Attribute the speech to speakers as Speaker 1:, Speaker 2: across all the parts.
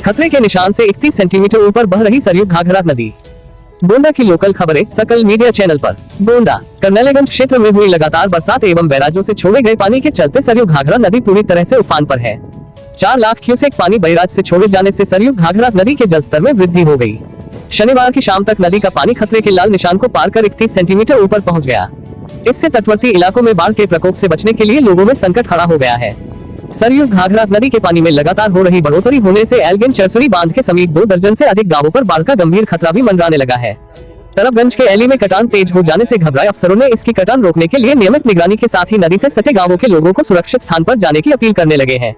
Speaker 1: खतरे के निशान से 31 सेंटीमीटर ऊपर बह रही सरयू घाघरा नदी। गोंडा की लोकल खबरें सकल मीडिया चैनल पर। गोंडा करनेलगंज क्षेत्र में हुई लगातार बरसात एवं बैराजों से छोड़े गए पानी के चलते सरयू घाघरा नदी पूरी तरह से उफान पर है। 4 लाख क्यूसेक पानी बैराज से छोड़े जाने से सरयू घाघरा नदी के जलस्तर में वृद्धि हो गई। शनिवार की शाम तक नदी का पानी खतरे के लाल निशान को पार कर 31 सेंटीमीटर ऊपर पहुंच गया। इससे तटवर्ती इलाकों में बाढ़ के प्रकोप से बचने के लिए लोगों में संकट खड़ा हो गया है। सरयू घाघरा नदी के पानी में लगातार हो रही बढ़ोतरी होने से एल्गिन चरसरी बांध के समीप 2 दर्जन से अधिक गांवों पर बाढ़ का गंभीर खतरा भी मंडराने लगा है। तरबगंज के एली में कटान तेज हो जाने से घबराए अफसरों ने इसकी कटान रोकने के लिए नियमित निगरानी के साथ ही नदी से सटे गांवों के लोगों को सुरक्षित स्थान पर जाने की अपील करने लगे हैं।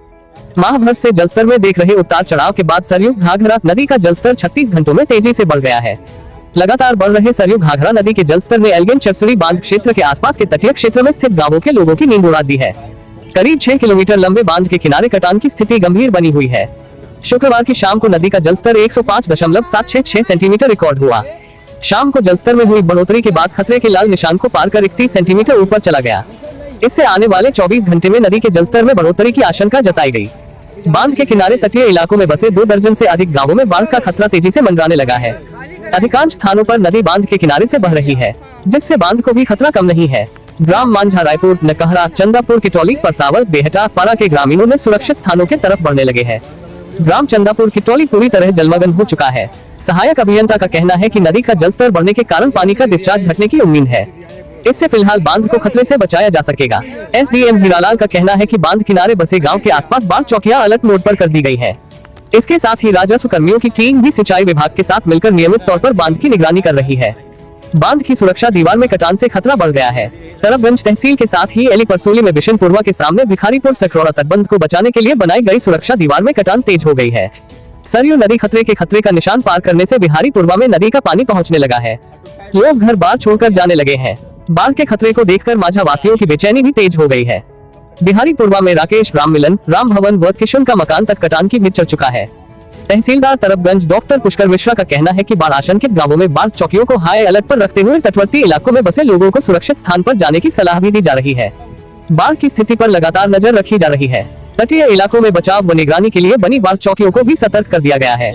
Speaker 1: माह भर से जलस्तर में देख रहे उतार चढ़ाव के बाद सरयू घाघरा नदी का जलस्तर 36 घंटों में तेजी से बढ़ गया है। लगातार बढ़ रहे सरयू घाघरा नदी के जलस्तर ने एल्गिन चरसरी बांध क्षेत्र के आसपास के तटीय क्षेत्र में स्थित गांवों के लोगों की नींद उड़ा दी है। करीब 6 किलोमीटर लंबे बांध के किनारे कटान की स्थिति गंभीर बनी हुई है। शुक्रवार की शाम को नदी का जलस्तर 105.766 सेंटीमीटर रिकॉर्ड हुआ। शाम को जलस्तर में हुई बढ़ोतरी के बाद खतरे के लाल निशान को पार कर 31 सेंटीमीटर ऊपर चला गया। इससे आने वाले 24 घंटे में नदी के जलस्तर में बढ़ोतरी की आशंका जताई गई। बांध के किनारे तटीय इलाकों में बसे 2 दर्जन से अधिक गाँवों में बाढ़ का खतरा तेजी से मंडराने लगा है। अधिकांश स्थानों पर नदी बांध के किनारे से बह रही है, जिससे बांध को भी खतरा कम नहीं है। ग्राम मांझा, रायपुर, नकहरा, चंदापुर, किटौली, परसावल, बेहटा, पारा के ग्रामीणों ने सुरक्षित स्थानों के तरफ बढ़ने लगे हैं। ग्राम चंदापुर, किटौली पूरी तरह जलमग्न हो चुका है। सहायक अभियंता का कहना है कि नदी का जलस्तर बढ़ने के कारण पानी का डिस्चार्ज घटने की उम्मीद है। इससे फिलहाल बांध को खतरे से बचाया जा सकेगा। एसडीएम हीरालाल का कहना है कि बांध किनारे बसे गांव के आसपास बाढ़ चौकियां अलर्ट मोड पर कर दी गई है। इसके साथ ही राजस्व कर्मियों की टीम भी सिंचाई विभाग के साथ मिलकर नियमित तौर पर बांध की निगरानी कर रही है। बांध की सुरक्षा दीवार में कटान से खतरा बढ़ गया है। तरबगंज तहसील के साथ ही एली परसोली में बिशनपुरवा के सामने भिखारीपुर सकरौड़ा तटबंध को बचाने के लिए बनाई गई सुरक्षा दीवार में कटान तेज हो गई है। सरयू नदी खतरे का निशान पार करने से बिहारीपुरवा में नदी का पानी पहुंचने लगा है। लोग घर बार छोड़कर जाने लगे हैं। बाढ़ के खतरे को देखकर माझा वासियों की बेचैनी भी तेज हो गई है। बिहारीपुरवा में राकेश, राम मिलन, राम भवन व किशुन का मकान तक कटान की भिड़ चढ़ चुका है। तहसीलदार तरबगंज डॉक्टर पुष्कर मिश्रा का कहना है कि बाढ़ आशंकित गांवों में बाढ़ चौकियों को हाई अलर्ट पर रखते हुए तटवर्ती इलाकों में बसे लोगों को सुरक्षित स्थान पर जाने की सलाह भी दी जा रही है। बाढ़ की स्थिति पर लगातार नजर रखी जा रही है। तटीय इलाकों में बचाव व निगरानी के लिए बनी बाढ़ चौकियों को भी सतर्क कर दिया गया है।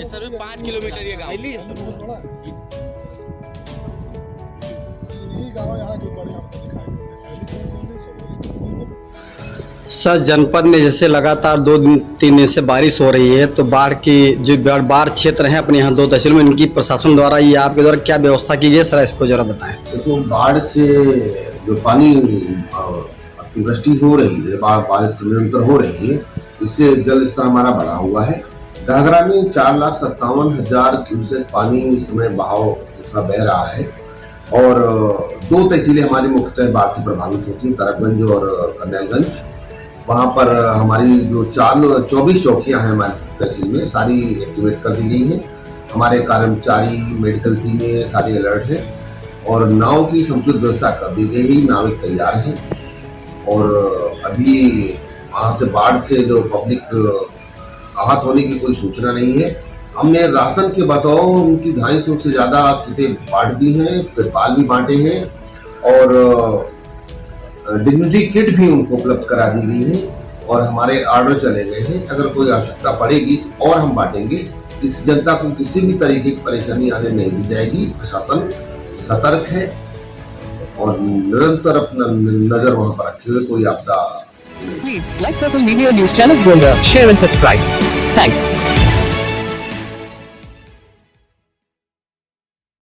Speaker 2: सर, जनपद में जैसे लगातार 2-3 दिन से बारिश हो रही है, तो बाढ़ की जो बाढ़ क्षेत्र हैं अपने यहाँ 2 तहसील में, इनकी प्रशासन द्वारा या आपके द्वारा क्या व्यवस्था की गई है, सर इसको जरा बताएं।
Speaker 3: तो बाढ़ से जो पानी अतिवृष्टि हो रही है, बारिश निरंतर हो रही है, इससे जल स्तर हमारा बढ़ा हुआ है। घाघरा में 4,57,000 क्यूसेक पानी इस समय बहाव इसका बह रहा है और 2 तहसीलें हमारी मुख्यतः बाढ़ से प्रभावित होती हैं, तरबगंज और करनेलगंज। वहाँ पर हमारी जो 24 चौकियाँ हैं हमारी तहसील में, सारी एक्टिवेट कर दी गई हैं। हमारे कर्मचारी, मेडिकल टीमें सारी अलर्ट है और नाव की समुचित व्यवस्था कर दी गई, नाविक तैयार हैं। और अभी वहाँ से बाढ़ से जो पब्लिक आहत होने की कोई सूचना नहीं है। हमने राशन के बतौर उनकी 250 से ज़्यादा किटें बांट दी हैं, तिरपाल भी बांटे हैं और डिग्निटी किट भी उनको उपलब्ध करा दी गई है और हमारे ऑर्डर चले गए हैं। अगर कोई आवश्यकता पड़ेगी और हम बांटेंगे। इस जनता को किसी भी तरीके की परेशानी आने नहीं दी जाएगी। प्रशासन सतर्क है और निरंतर अपना नजर वहां पर रखे हुए कोई आपदा।
Speaker 1: Please like Circle Media News Channel Goonda, share and subscribe. Thanks.